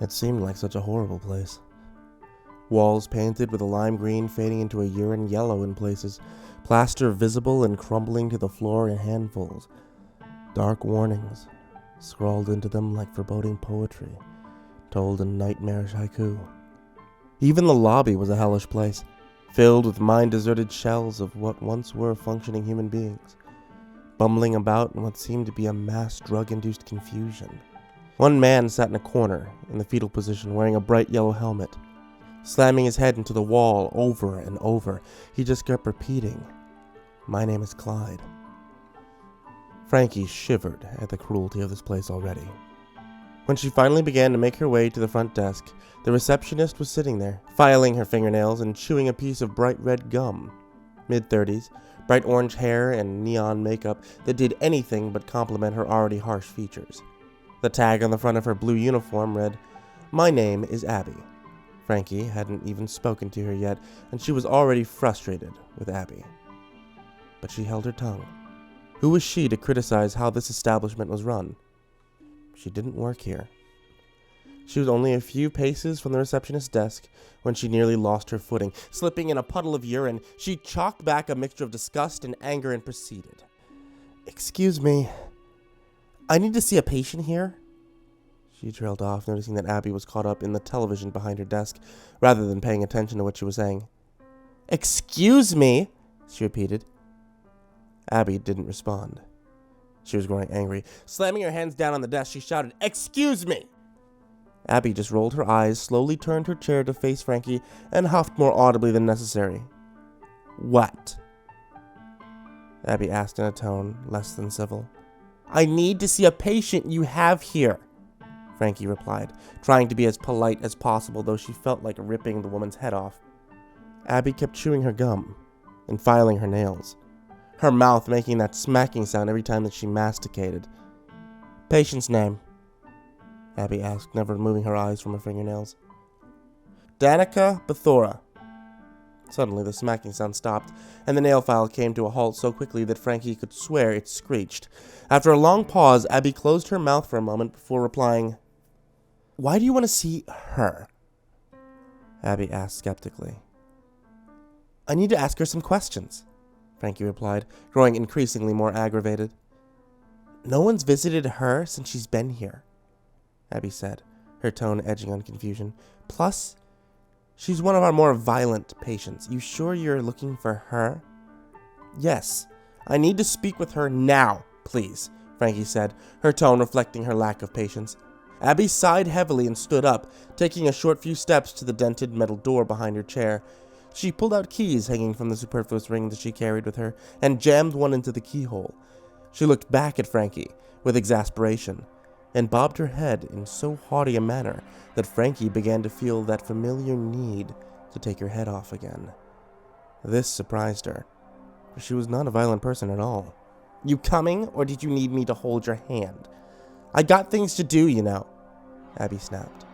It seemed like such a horrible place. Walls painted with a lime green fading into a urine yellow in places, plaster visible and crumbling to the floor in handfuls. Dark warnings, scrawled into them like foreboding poetry, told in nightmarish haiku. Even the lobby was a hellish place, filled with mind-deserted shells of what once were functioning human beings, bumbling about in what seemed to be a mass drug-induced confusion. One man sat in a corner, in the fetal position, wearing a bright yellow helmet. Slamming his head into the wall over and over, he just kept repeating, "My name is Clyde." Frankie shivered at the cruelty of this place already. When she finally began to make her way to the front desk, the receptionist was sitting there, filing her fingernails and chewing a piece of bright red gum. Mid-30s, bright orange hair and neon makeup that did anything but complement her already harsh features. The tag on the front of her blue uniform read, "My name is Abby." Frankie hadn't even spoken to her yet, and she was already frustrated with Abby. But she held her tongue. Who was she to criticize how this establishment was run? She didn't work here. She was only a few paces from the receptionist's desk when she nearly lost her footing. Slipping in a puddle of urine, she chalked back a mixture of disgust and anger and proceeded. "Excuse me, I need to see a patient here." She trailed off, noticing that Abby was caught up in the television behind her desk, rather than paying attention to what she was saying. "Excuse me," she repeated. Abby didn't respond. She was growing angry. Slamming her hands down on the desk, she shouted, "Excuse me!" Abby just rolled her eyes, slowly turned her chair to face Frankie, and huffed more audibly than necessary. "What?" Abby asked in a tone less than civil. "I need to see a patient you have here," Frankie replied, trying to be as polite as possible, though she felt like ripping the woman's head off. Abby kept chewing her gum and filing her nails, her mouth making that smacking sound every time that she masticated. "Patient's name?" Abby asked, never removing her eyes from her fingernails. "Danica Bethora." Suddenly, the smacking sound stopped, and the nail file came to a halt so quickly that Frankie could swear it screeched. After a long pause, Abby closed her mouth for a moment before replying, "Why do you want to see her?" Abby asked skeptically. "I need to ask her some questions," Frankie replied, growing increasingly more aggravated. "No one's visited her since she's been here," Abby said, her tone edging on confusion. "Plus, she's one of our more violent patients. You sure you're looking for her?" "Yes, I need to speak with her now, please," Frankie said, her tone reflecting her lack of patience. Abby sighed heavily and stood up, taking a short few steps to the dented metal door behind her chair. She pulled out keys hanging from the superfluous ring that she carried with her and jammed one into the keyhole. She looked back at Frankie with exasperation and bobbed her head in so haughty a manner that Frankie began to feel that familiar need to take her head off again. This surprised her, for she was not a violent person at all. "You coming, or did you need me to hold your hand?" "I got things to do, you know," Abby snapped.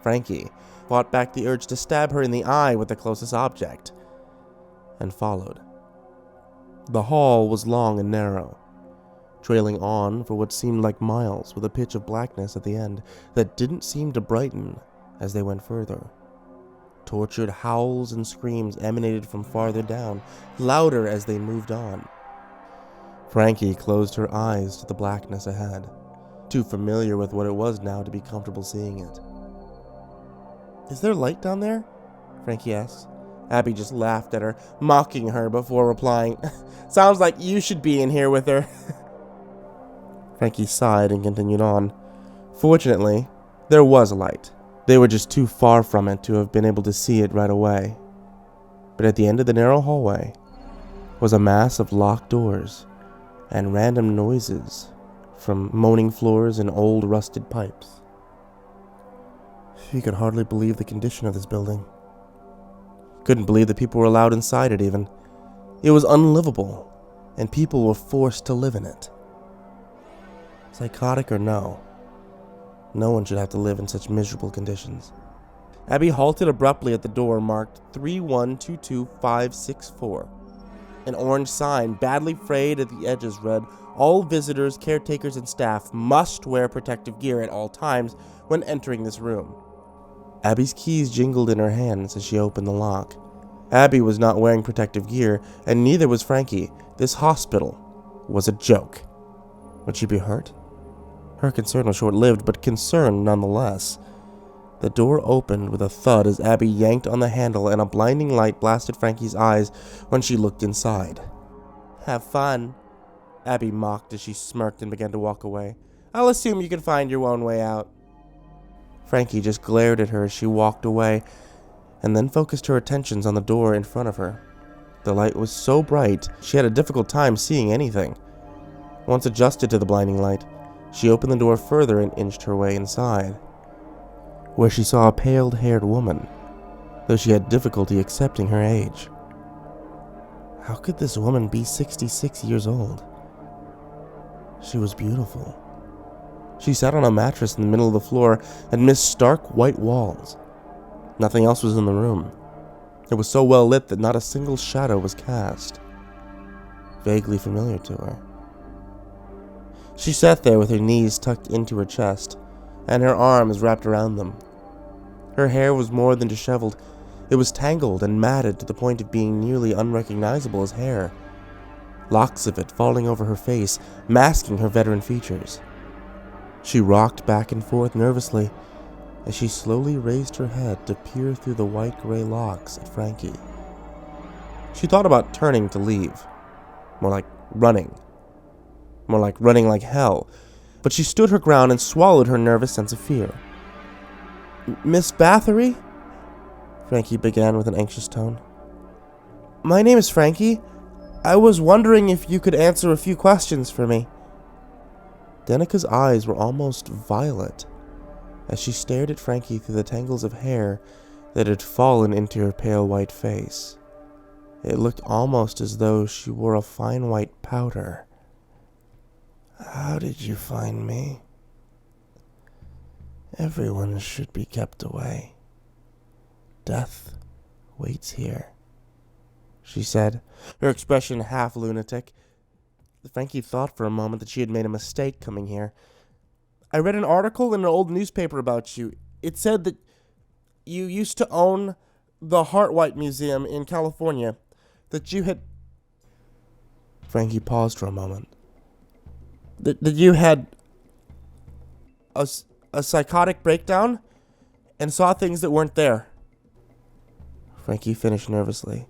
Frankie fought back the urge to stab her in the eye with the closest object, and followed. The hall was long and narrow, trailing on for what seemed like miles, with a pitch of blackness at the end that didn't seem to brighten as they went further. Tortured howls and screams emanated from farther down, louder as they moved on. Frankie closed her eyes to the blackness ahead, too familiar with what it was now to be comfortable seeing it. "Is there light down there?" Frankie asked. Abby just laughed at her, mocking her before replying, "Sounds like you should be in here with her." Frankie sighed and continued on. Fortunately, there was light. They were just too far from it to have been able to see it right away. But at the end of the narrow hallway was a mass of locked doors and random noises from moaning floors and old rusted pipes. She could hardly believe the condition of this building. Couldn't believe that people were allowed inside it even. It was unlivable, and people were forced to live in it. Psychotic or no one should have to live in such miserable conditions. Abby halted abruptly at the door marked 3122564. An orange sign, badly frayed at the edges, read, "All visitors, caretakers, and staff must wear protective gear at all times when entering this room." Abby's keys jingled in her hands as she opened the lock. Abby was not wearing protective gear, and neither was Frankie. This hospital was a joke. Would she be hurt? Her concern was short-lived, but concern nonetheless. The door opened with a thud as Abby yanked on the handle, and a blinding light blasted Frankie's eyes when she looked inside. "Have fun," Abby mocked as she smirked and began to walk away. "I'll assume you can find your own way out." Frankie just glared at her as she walked away, and then focused her attentions on the door in front of her. The light was so bright, she had a difficult time seeing anything. Once adjusted to the blinding light, she opened the door further and inched her way inside, where she saw a pale-haired woman, though she had difficulty accepting her age. How could this woman be 66 years old? She was beautiful. She sat on a mattress in the middle of the floor amidst stark white walls. Nothing else was in the room. It was so well lit that not a single shadow was cast. Vaguely familiar to her. She sat there with her knees tucked into her chest, and her arms wrapped around them. Her hair was more than disheveled. It was tangled and matted to the point of being nearly unrecognizable as hair. Locks of it falling over her face, masking her veteran features. She rocked back and forth nervously as she slowly raised her head to peer through the white-gray locks at Frankie. She thought about turning to leave. More like running. More like running like hell. But she stood her ground and swallowed her nervous sense of fear. "Miss Bathory?" Frankie began with an anxious tone. "My name is Frankie. I was wondering if you could answer a few questions for me." Danica's eyes were almost violet as she stared at Frankie through the tangles of hair that had fallen into her pale white face. It looked almost as though she wore a fine white powder. "How did you find me?" "Everyone should be kept away. Death waits here," she said, her expression half lunatic. Frankie thought for a moment that she had made a mistake coming here. "I read an article in an old newspaper about you. It said that you used to own the Hartwhite Museum in California. That you had..." Frankie paused for a moment. That you had a psychotic breakdown and saw things that weren't there." Frankie finished nervously.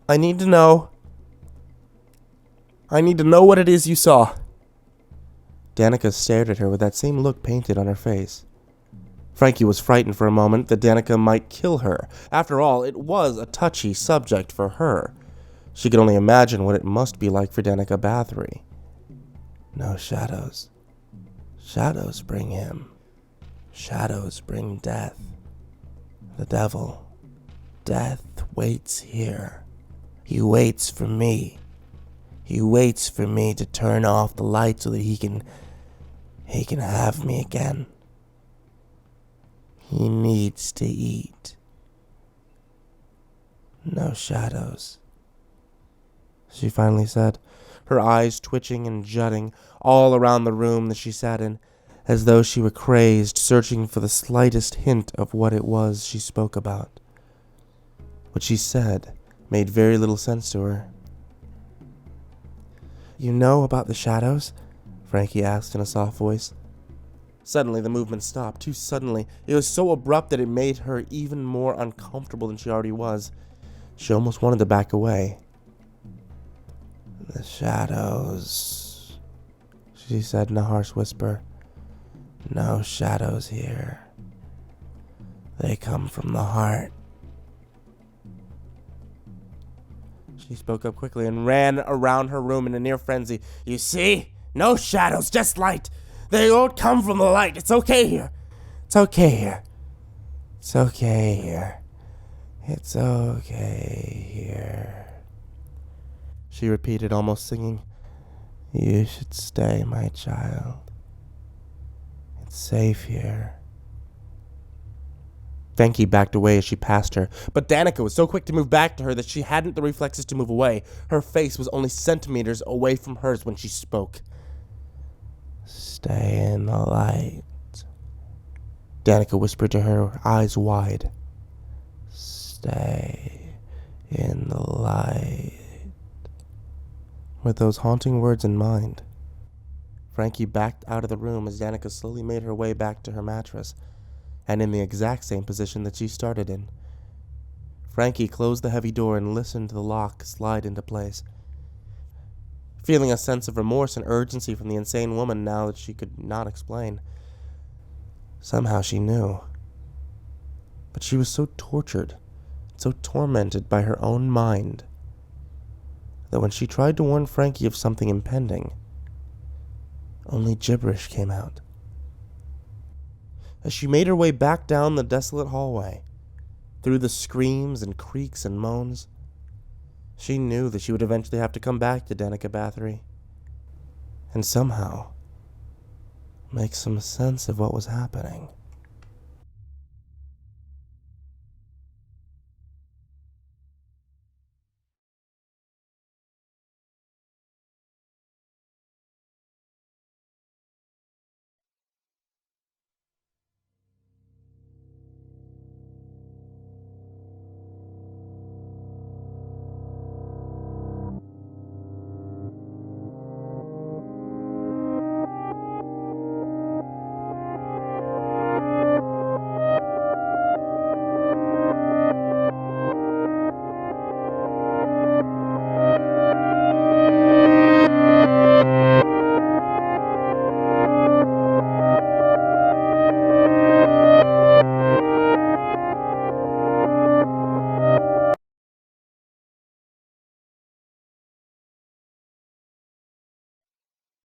I need to know what it is you saw." Danica stared at her with that same look painted on her face. Frankie was frightened for a moment that Danica might kill her. After all, it was a touchy subject for her. She could only imagine what it must be like for Danica Bathory. "No shadows. Shadows bring him. Shadows bring death. The devil. Death waits here. He waits for me. He waits for me to turn off the light so that he can have me again. He needs to eat. No shadows," she finally said, her eyes twitching and jutting all around the room that she sat in, as though she were crazed, searching for the slightest hint of what it was she spoke about. What she said made very little sense to her. "You know about the shadows?" Frankie asked in a soft voice. Suddenly the movement stopped, too suddenly. It was so abrupt that it made her even more uncomfortable than she already was. She almost wanted to back away. "The shadows," she said in a harsh whisper. "No shadows here. They come from the heart." She spoke up quickly and ran around her room in a near frenzy. "You see? No shadows, just light. They won't come from the light. It's okay here. It's okay here. It's okay here. It's okay here," she repeated, almost singing. "You should stay, my child. It's safe here." Frankie backed away as she passed her, but Danica was so quick to move back to her that she hadn't the reflexes to move away. Her face was only centimeters away from hers when she spoke. "Stay in the light," Danica whispered to her, eyes wide. "Stay in the light." With those haunting words in mind, Frankie backed out of the room as Danica slowly made her way back to her mattress, and in the exact same position that she started in. Frankie closed the heavy door and listened to the lock slide into place. Feeling a sense of remorse and urgency from the insane woman now that she could not explain. Somehow she knew. But she was so tortured, so tormented by her own mind, that when she tried to warn Frankie of something impending, only gibberish came out. As she made her way back down the desolate hallway, through the screams and creaks and moans, she knew that she would eventually have to come back to Danica Bathory, and somehow make some sense of what was happening.